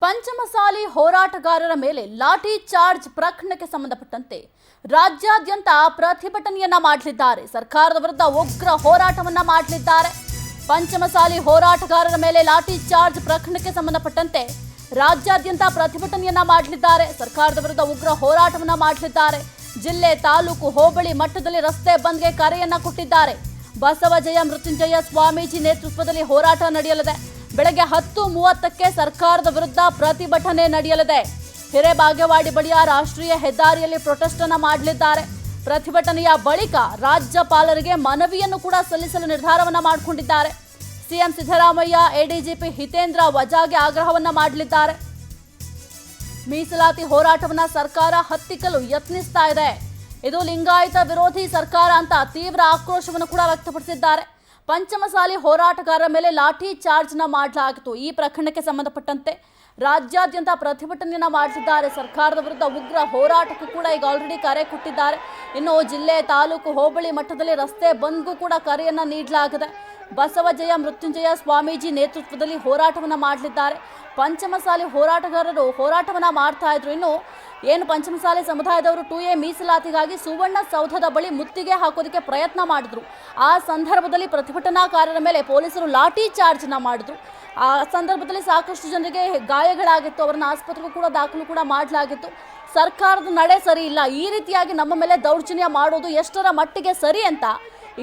ಪಂಚಮಸಾಲಿ ಹೋರಾಟಗಾರರ ಮೇಲೆ ಲಾಠಿ ಚಾರ್ಜ್ ಪ್ರಕರಣಕ್ಕೆ ಸಂಬಂಧಪಟ್ಟಂತೆ ರಾಜ್ಯಾದ್ಯಂತ ಪ್ರತಿಭಟನೆಯನ್ನ ಮಾಡಲಿದ್ದಾರೆ. ಸರ್ಕಾರದ ವಿರುದ್ಧ ಉಗ್ರ ಹೋರಾಟವನ್ನ ಮಾಡಲಿದ್ದಾರೆ. ಪಂಚಮಸಾಲಿ ಹೋರಾಟಗಾರರ ಮೇಲೆ ಲಾಠಿ ಚಾರ್ಜ್ ಪ್ರಕರಣಕ್ಕೆ ಸಂಬಂಧಪಟ್ಟಂತೆ ರಾಜ್ಯಾದ್ಯಂತ ಪ್ರತಿಭಟನೆಯನ್ನ ಮಾಡಲಿದ್ದಾರೆ. ಸರ್ಕಾರದ ವಿರುದ್ಧ ಉಗ್ರ ಹೋರಾಟವನ್ನ ಮಾಡಲಿದ್ದಾರೆ. ಜಿಲ್ಲೆ, ತಾಲೂಕು, ಹೋಬಳಿ ಮಟ್ಟದಲ್ಲಿ ರಸ್ತೆ ಬಂದ್ಗೆ ಕರೆಯನ್ನ ಕೊಟ್ಟಿದ್ದಾರೆ. ಬಸವಜಯ ಮೃತ್ಯುಂಜಯ ಸ್ವಾಮೀಜಿ ನೇತೃತ್ವದಲ್ಲಿ ಹೋರಾಟ ನಡೆಯಲಿದೆ. ಬೆಳಗ್ಗೆ 10:30ಕ್ಕೆ ಸರ್ಕಾರದ ವಿರುದ್ಧ ಪ್ರತಿಭಟನೆ ನಡೆಯಲಿದೆ. ಹಿರೇಬಾಗೇವಾಡಿ ಬಳಿಯ ರಾಷ್ಟ್ರೀಯ ಹೆದ್ದಾರಿಯಲ್ಲಿ ಪ್ರೊಟೆಸ್ಟ್ ಅನ್ನು ಮಾಡಲಿದ್ದಾರೆ. ಪ್ರತಿಭಟನೆಯ ಬಳಿಕ ರಾಜ್ಯಪಾಲರಿಗೆ ಮನವಿಯನ್ನು ಕೂಡ ಸಲ್ಲಿಸಲು ನಿರ್ಧಾರವನ್ನ ಮಾಡಿಕೊಂಡಿದ್ದಾರೆ. ಸಿಎಂ ಸಿದ್ದರಾಮಯ್ಯ ಎಡಿಜಿಪಿ ಹಿತೇಂದ್ರ ವಜಾಗೆ ಆಗ್ರಹವನ್ನ ಮಾಡಲಿದ್ದಾರೆ. ಮೀಸಲಾತಿ ಹೋರಾಟವನ್ನ ಸರ್ಕಾರ ಹತ್ತಿಕ್ಕಲು ಯತ್ನಿಸ್ತಾ ಇದೆ. ಇದು ಲಿಂಗಾಯತ ವಿರೋಧಿ ಸರ್ಕಾರ ಅಂತ ತೀವ್ರ ಆಕ್ರೋಶವನ್ನು ಕೂಡ ವ್ಯಕ್ತಪಡಿಸಿದ್ದಾರೆ. ಪಂಚಮಸಾಲಿ ಹೋರಾಟಗಾರರ ಮೇಲೆ ಲಾಠಿ ಚಾರ್ಜ್ನ ಮಾಡಲಾಗಿತ್ತು. ಈ ಪ್ರಕರಣಕ್ಕೆ ಸಂಬಂಧಪಟ್ಟಂತೆ ರಾಜ್ಯಾದ್ಯಂತ ಪ್ರತಿಭಟನೆಯನ್ನ ಮಾಡಿಸಿದ್ದಾರೆ. ಸರ್ಕಾರದ ವಿರುದ್ಧ ಉಗ್ರ ಹೋರಾಟಕ್ಕೂ ಕೂಡ ಈಗ ಆಲ್ರೆಡಿ ಕರೆ ಕೊಟ್ಟಿದ್ದಾರೆ. ಇನ್ನು ಜಿಲ್ಲೆ, ತಾಲೂಕು, ಹೋಬಳಿ ಮಟ್ಟದಲ್ಲಿ ರಸ್ತೆ ಬಂದ್ಗೂ ಕೂಡ ಕರೆಯನ್ನ ನೀಡಲಾಗಿದೆ. ಬಸವಜಯ ಮೃತ್ಯುಂಜಯ ಸ್ವಾಮೀಜಿ ನೇತೃತ್ವದಲ್ಲಿ ಹೋರಾಟವನ್ನ ಮಾಡಲಿದ್ದಾರೆ. ಪಂಚಮಸಾಲಿ ಹೋರಾಟಗಾರರು ಹೋರಾಟವನ್ನ ಮಾಡ್ತಾ ಇದ್ರು. ಇನ್ನು ಏನು ಪಂಚಮಸಾಲಿ ಸಮುದಾಯದವರು 2A ಮೀಸಲಾತಿಗಾಗಿ ಸುವರ್ಣಸೌಧದ ಬಳಿ ಮುತ್ತಿಗೆ ಹಾಕೋದಕ್ಕೆ ಪ್ರಯತ್ನ ಮಾಡಿದ್ರು. ಆ ಸಂದರ್ಭದಲ್ಲಿ ಪ್ರತಿಭಟನಾಕಾರರ ಮೇಲೆ ಪೊಲೀಸರು ಲಾಠಿ ಚಾರ್ಜ್ನ ಮಾಡಿದ್ರು. ಆ ಸಂದರ್ಭದಲ್ಲಿ ಸಾಕಷ್ಟು ಜನರಿಗೆ ಗಾಯಗಳಾಗಿತ್ತು. ಅವರನ್ನ ಆಸ್ಪತ್ರೆಗೂ ಕೂಡ ದಾಖಲು ಕೂಡ ಮಾಡಲಾಗಿತ್ತು. ಸರ್ಕಾರದ ನಡೆ ಸರಿ ಇಲ್ಲ, ಈ ರೀತಿಯಾಗಿ ನಮ್ಮ ಮೇಲೆ ದೌರ್ಜನ್ಯ ಮಾಡೋದು ಎಷ್ಟರ ಮಟ್ಟಿಗೆ ಸರಿ ಅಂತ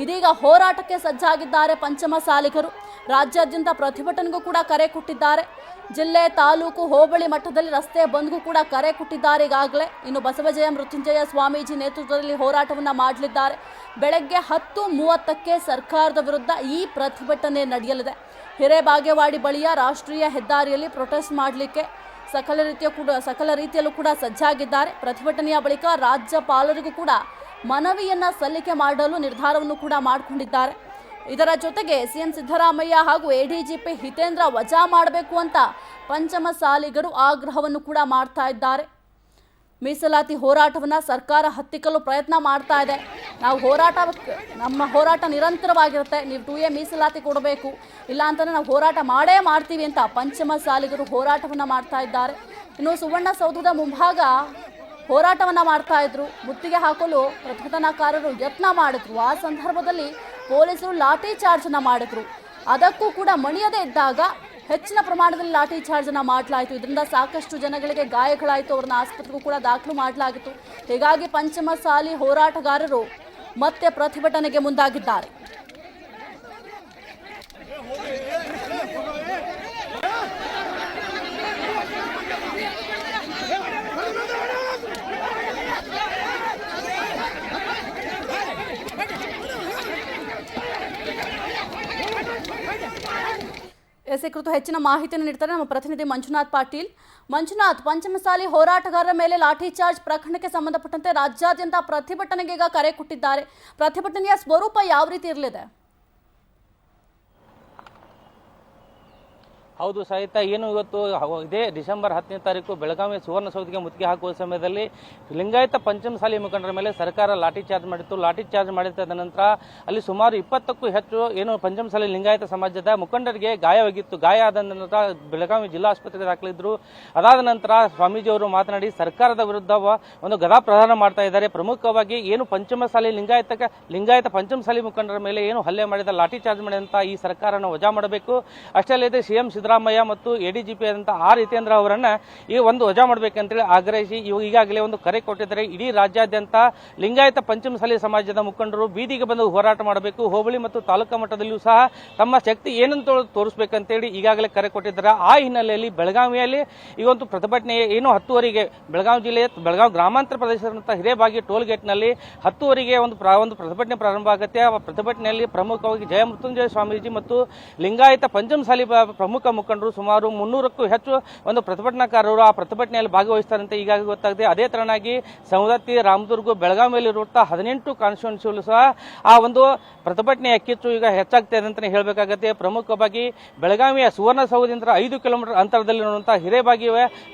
ಇದೀಗ ಹೋರಾಟಕ್ಕೆ ಸಜ್ಜಾಗಿದ್ದಾರೆ ಪಂಚಮಸಾಲಿಗರು. ರಾಜ್ಯಾದ್ಯಂತ ಪ್ರತಿಭಟನೆಗೂ ಕೂಡ ಕರೆ ಕೊಟ್ಟಿದ್ದಾರೆ. ಜಿಲ್ಲೆ, ತಾಲೂಕು, ಹೋಬಳಿ ಮಟ್ಟದಲ್ಲಿ ರಸ್ತೆ ಬಂದ್ಗೂ ಕೂಡ ಕರೆ ಕೊಟ್ಟಿದ್ದಾರೆ ಈಗಾಗಲೇ. ಇನ್ನು ಬಸವಜಯ ಮೃತ್ಯುಂಜಯ ಸ್ವಾಮೀಜಿ ನೇತೃತ್ವದಲ್ಲಿ ಹೋರಾಟವನ್ನು ಮಾಡಲಿದ್ದಾರೆ. ಬೆಳಗ್ಗೆ 10:30ಕ್ಕೆ ಸರ್ಕಾರದ ವಿರುದ್ಧ ಈ ಪ್ರತಿಭಟನೆ ನಡೆಯಲಿದೆ. ಹಿರೇಬಾಗೇವಾಡಿ ಬಳಿಯ ರಾಷ್ಟ್ರೀಯ ಹೆದ್ದಾರಿಯಲ್ಲಿ ಪ್ರೊಟೆಸ್ಟ್ ಮಾಡಲಿಕ್ಕೆ ಸಕಲ ರೀತಿಯಲ್ಲೂ ಕೂಡ ಸಜ್ಜಾಗಿದ್ದಾರೆ. ಪ್ರತಿಭಟನೆಯ ಬಳಿಕ ರಾಜ್ಯಪಾಲರಿಗೂ ಕೂಡ ಮನವಿಯನ್ನ ಸಲ್ಲಿಕೆ ಮಾಡಲು ನಿರ್ಧಾರವನ್ನು ಕೂಡ ಮಾಡಿಕೊಂಡಿದ್ದಾರೆ. ಇದರ ಜೊತೆಗೆ ಸಿಎಂ ಸಿದ್ದರಾಮಯ್ಯ ಹಾಗೂ ಎಡಿಜಿಪಿ ಹಿತೇಂದ್ರ ವಜಾ ಮಾಡಬೇಕು ಅಂತ ಪಂಚಮಸಾಲಿಗರು ಆಗ್ರಹವನ್ನು ಕೂಡ ಮಾಡ್ತಾ ಇದ್ದಾರೆ. ಮೀಸಲಾತಿ ಹೋರಾಟವನ್ನು ಸರ್ಕಾರ ಹತ್ತಿಕ್ಕಲು ಪ್ರಯತ್ನ ಮಾಡ್ತಾ ಇದೆ. ನಮ್ಮ ಹೋರಾಟ ನಿರಂತರವಾಗಿರುತ್ತೆ. ನೀವು 2A ಮೀಸಲಾತಿ ಕೊಡಬೇಕು, ಇಲ್ಲ ಅಂತಂದರೆ ನಾವು ಹೋರಾಟ ಮಾಡೇ ಮಾಡ್ತೀವಿ ಅಂತ ಪಂಚಮಸಾಲಿಗರು ಹೋರಾಟವನ್ನು ಮಾಡ್ತಾ ಇದ್ದಾರೆ. ಇನ್ನು ಸುವರ್ಣಸೌಧದ ಮುಂಭಾಗ ಹೋರಾಟವನ್ನು ಮಾಡ್ತಾ ಇದ್ರು. ಮುತ್ತಿಗೆ ಹಾಕಲು ಪ್ರತಿಭಟನಾಕಾರರು ಯತ್ನ ಮಾಡಿದ್ರು. ಆ ಸಂದರ್ಭದಲ್ಲಿ ಪೊಲೀಸರು ಲಾಠಿ ಚಾರ್ಜನ್ನು ಮಾಡಿದ್ರು. ಅದಕ್ಕೂ ಕೂಡ ಮಣಿಯದೇ ಇದ್ದಾಗ ಹೆಚ್ಚಿನ ಪ್ರಮಾಣದಲ್ಲಿ ಲಾಠಿ ಚಾರ್ಜನ್ನು ಮಾಡಲಾಯಿತು. ಇದರಿಂದ ಸಾಕಷ್ಟು ಜನಗಳಿಗೆ ಗಾಯಗಳಾಯಿತು. ಅವ್ರನ್ನ ಆಸ್ಪತ್ರೆಗೂ ಕೂಡ ದಾಖಲು ಮಾಡಲಾಗಿತ್ತು. ಹೀಗಾಗಿ ಪಂಚಮಸಾಲಿ ಹೋರಾಟಗಾರರು ಮತ್ತೆ ಪ್ರತಿಭಟನೆಗೆ ಮುಂದಾಗಿದ್ದಾರೆ. ಈ ಕುರಿತು ಹೆಚ್ಚಿನ ಮಾಹಿತಿಯನ್ನು ನೀಡ್ತಾರೆ ನಮ್ಮ ಪ್ರತಿನಿಧಿ ಮಂಜುನಾಥ್ ಪಾಟೀಲ್. ಮಂಜುನಾಥ್, ಪಂಚಮಸಾಲಿ ಹೋರಾಟಗಾರರ ಮೇಲೆ ಲಾಠಿ ಚಾರ್ಜ್ ಪ್ರಕರಣಕ್ಕೆ ಸಂಬಂಧಪಟ್ಟಂತೆ ರಾಜ್ಯಾದ್ಯಂತ ಪ್ರತಿಭಟನೆಗೆ ಈಗ ಕರೆ ಕೊಟ್ಟಿದ್ದಾರೆ. ಪ್ರತಿಭಟನೆಯ ಸ್ವರೂಪ ಯಾವ ರೀತಿ ಇರಲಿದೆ? ಹೌದು ಸಹಿತ, ಏನು ಇವತ್ತು ಇದೇ ಡಿಸೆಂಬರ್ 10ನೇ ತಾರೀಕು ಬೆಳಗಾವಿ ಸುವರ್ಣಸೌಧಕ್ಕೆ ಮುತ್ತಿಗೆ ಹಾಕುವ ಸಮಯದಲ್ಲಿ ಲಿಂಗಾಯತ ಪಂಚಮಸಾಲಿ ಮುಖಂಡರ ಮೇಲೆ ಸರ್ಕಾರ ಲಾಠಿ ಚಾರ್ಜ್ ಮಾಡಿತ್ತು. ಲಾಠಿ ಚಾರ್ಜ್ ಮಾಡಿದ ನಂತರ ಅಲ್ಲಿ ಸುಮಾರು 20ಕ್ಕೂ ಹೆಚ್ಚು ಏನು ಪಂಚಮಸಾಲಿ ಲಿಂಗಾಯತ ಸಮಾಜದ ಮುಖಂಡರಿಗೆ ಗಾಯವಾಗಿತ್ತು. ಗಾಯ ಆದ ನಂತರ ಬೆಳಗಾವಿ ಜಿಲ್ಲಾ ಆಸ್ಪತ್ರೆಗೆ ದಾಖಲಿದ್ರು. ಅದಾದ ನಂತರ ಸ್ವಾಮೀಜಿ ಅವರು ಮಾತನಾಡಿ ಸರ್ಕಾರದ ವಿರುದ್ಧ ಒಂದು ಗದಾ ಪ್ರದಾನ ಮಾಡ್ತಾ ಇದ್ದಾರೆ. ಪ್ರಮುಖವಾಗಿ ಏನು ಪಂಚಮಸಾಲಿ ಲಿಂಗಾಯತ ಪಂಚಮಸಾಲಿ ಮುಖಂಡರ ಮೇಲೆ ಏನು ಹಲ್ಲೆ ಮಾಡಿದ, ಲಾಠಿ ಚಾರ್ಜ್ ಮಾಡಿದಂತ ಈ ಸರ್ಕಾರವನ್ನು ವಜಾ ಮಾಡಬೇಕು. ಅಷ್ಟೇ ಅಲ್ಲದೆ ಸಿಎಂ ಸಿದ್ದರಾಮಯ್ಯ ಮತ್ತು ಎಡಿಜಿಪಿ ಆದಂತ ಆರ್ ಹಿತೇಂದ್ರ ಅವರನ್ನ ಈ ಒಂದು ವಜಾ ಮಾಡಬೇಕಂತೇಳಿ ಆಗ್ರಹಿಸಿ ಈಗಾಗಲೇ ಒಂದು ಕರೆ ಕೊಟ್ಟಿದ್ದಾರೆ. ಇಡೀ ರಾಜ್ಯಾದ್ಯಂತ ಲಿಂಗಾಯತ ಪಂಚಮಸಾಲಿ ಸಮಾಜದ ಮುಖಂಡರು ಬೀದಿಗೆ ಬಂದು ಹೋರಾಟ ಮಾಡಬೇಕು. ಹೋಬಳಿ ಮತ್ತು ತಾಲೂಕಾ ಮಟ್ಟದಲ್ಲಿಯೂ ಸಹ ತಮ್ಮ ಶಕ್ತಿ ಏನಂತ ತೋರಿಸಬೇಕಂತೇಳಿ ಈಗಾಗಲೇ ಕರೆ ಕೊಟ್ಟಿದ್ದಾರೆ. ಆ ಹಿನ್ನೆಲೆಯಲ್ಲಿ ಬೆಳಗಾವಿಯಲ್ಲಿ ಈ ಒಂದು ಪ್ರತಿಭಟನೆ ಏನು 10ವರೆಗೆ ಬೆಳಗಾವಿ ಜಿಲ್ಲೆಯ ಬೆಳಗಾವಿ ಗ್ರಾಮಾಂತರ ಪ್ರದೇಶದಂತಹ ಹಿರೇಬಾಗಿ ಟೋಲ್ ಗೇಟ್ನಲ್ಲಿ 10ವರೆಗೆ ಒಂದು ಪ್ರತಿಭಟನೆ ಪ್ರಾರಂಭ ಆಗುತ್ತೆ. ಆ ಪ್ರತಿಭಟನೆಯಲ್ಲಿ ಪ್ರಮುಖವಾಗಿ ಜಯ ಮೃತ್ಯುಂಜಯ ಸ್ವಾಮೀಜಿ ಮತ್ತು ಲಿಂಗಾಯತ ಪಂಚಮಸಾಲಿ ಪ್ರಮುಖ ಮುಖಂಡರು ಸುಮಾರು 300ಕ್ಕೂ ಹೆಚ್ಚು ಒಂದು ಪ್ರತಿಭಟನಾಕಾರರು ಆ ಪ್ರತಿಭಟನೆಯಲ್ಲಿ ಭಾಗವಹಿಸುತ್ತಾರಂತೆ ಈಗಾಗಲೇ ಗೊತ್ತಾಗಿದೆ. ಅದೇ ತರನಾಗಿ ಸವದತ್ತಿ, ರಾಮದುರ್ಗ, ಬೆಳಗಾವಿಯಲ್ಲಿರುವಂತಹ 18 ಕಾನ್ಸ್ಟಿಟ್ಯೂನ್ಸಿಗಳು ಸಹ ಆ ಒಂದು ಪ್ರತಿಭಟನೆಯ ಕಿಚ್ಚು ಈಗ ಹೆಚ್ಚಾಗ್ತಾ ಇದೆ ಅಂತಾನೆ ಹೇಳಬೇಕಾಗುತ್ತೆ. ಪ್ರಮುಖವಾಗಿ ಬೆಳಗಾವಿಯ ಸುವರ್ಣಸೌಧದಿಂದ 5 ಕಿಲೋಮೀಟರ್ ಅಂತರದಲ್ಲಿರುವಂತಹ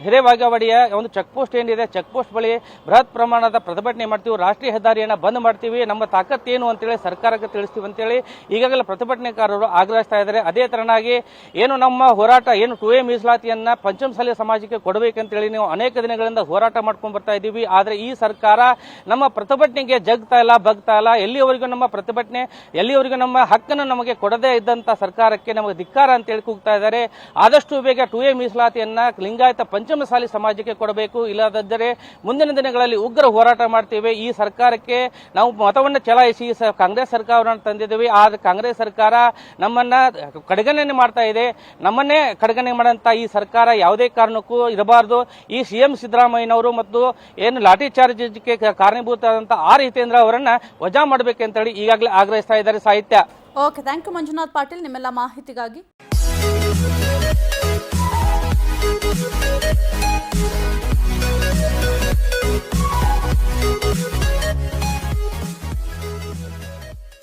ಹಿರೇಬಾಗೇವಾಡಿಯ ಒಂದು ಚೆಕ್ ಪೋಸ್ಟ್ ಏನಿದೆ, ಚೆಕ್ ಪೋಸ್ಟ್ ಬಳಿ ಬೃಹತ್ ಪ್ರಮಾಣದ ಪ್ರತಿಭಟನೆ ಮಾಡ್ತೀವಿ, ರಾಷ್ಟ್ರೀಯ ಹೆದ್ದಾರಿಯನ್ನು ಬಂದ್ ಮಾಡ್ತೀವಿ, ನಮ್ಮ ತಾಕತ್ತೇನು ಅಂತೇಳಿ ಸರ್ಕಾರಕ್ಕೆ ತಿಳಿಸ್ತೀವಿ ಅಂತೇಳಿ ಈಗಾಗಲೇ ಪ್ರತಿಭಟನೆಕಾರರು ಆಗ್ರಹಿಸ್ತಾ ಇದ್ದಾರೆ. ಅದೇ ತರನಾಗಿ ಏನು ನಮ್ಮ ಹೋರಾಟ ಏನು 2A ಮೀಸಲಾತಿಯನ್ನ ಪಂಚಮಸಾಲಿ ಸಮಾಜಕ್ಕೆ ಕೊಡಬೇಕಂತೇಳಿ ನಾವು ಅನೇಕ ದಿನಗಳಿಂದ ಹೋರಾಟ ಮಾಡ್ಕೊಂಡು ಬರ್ತಾ ಇದ್ದೀವಿ. ಆದರೆ ಈ ಸರ್ಕಾರ ನಮ್ಮ ಪ್ರತಿಭಟನೆಗೆ ಜಗ್ತಾ ಇಲ್ಲ, ಬಗ್ತಾ ಇಲ್ಲ. ಎಲ್ಲಿವರೆಗೂ ನಮ್ಮ ಪ್ರತಿಭಟನೆ, ಎಲ್ಲಿವರೆಗೂ ನಮ್ಮ ಹಕ್ಕನ್ನು ನಮಗೆ ಕೊಡದೇ ಇದ್ದಂತ ಸರ್ಕಾರಕ್ಕೆ ನಮಗೆ ಧಿಕ್ಕಾರ ಅಂತ ಹೇಳಿ ಕೂಗ್ತಾ ಇದ್ದಾರೆ. ಆದಷ್ಟು ಬೇಗ 2A ಮೀಸಲಾತಿಯನ್ನ ಲಿಂಗಾಯತ ಪಂಚಮಸಾಲಿ ಸಮಾಜಕ್ಕೆ ಕೊಡಬೇಕು. ಇಲ್ಲದಿದ್ದರೆ ಮುಂದಿನ ದಿನಗಳಲ್ಲಿ ಉಗ್ರ ಹೋರಾಟ ಮಾಡ್ತೇವೆ. ಈ ಸರ್ಕಾರಕ್ಕೆ ನಾವು ಮತವನ್ನು ಚಲಾಯಿಸಿ ಕಾಂಗ್ರೆಸ್ ಸರ್ಕಾರವನ್ನು ತಂದಿದ್ದೇವೆ. ಆದ್ರೆ ಕಾಂಗ್ರೆಸ್ ಸರ್ಕಾರ ನಮ್ಮನ್ನ ಕಡೆಗಣನೆ ಮಾಡ್ತಾ ಇದೆ. ನಮ್ಮನ್ನೇ ಕಡೆಗಣನೆ ಮಾಡಂತ ಈ ಸರ್ಕಾರ ಯಾವುದೇ ಕಾರಣಕ್ಕೂ ಇರಬಾರದು. ಈ CM ಸಿದ್ದರಾಮಯ್ಯನವರು ಮತ್ತು ಏನು ಲಾಠಿ ಚಾರ್ಜ್ಗೆ ಕಾರಣೀಭೂತರಾದಂತಹ ಆರ್ ಹಿತೇಂದ್ರ ಅವರನ್ನ ವಜಾ ಮಾಡಬೇಕಂತೇಳಿ ಈಗಾಗಲೇ ಆಗ್ರಹಿಸ್ತಾ ಇದ್ದಾರೆ. ಸಾಹಿತ್ಯ. Okay, thank you Manjunath Patil ನಿಮ್ಮೆಲ್ಲ ಮಾಹಿತಿಗಾಗಿ.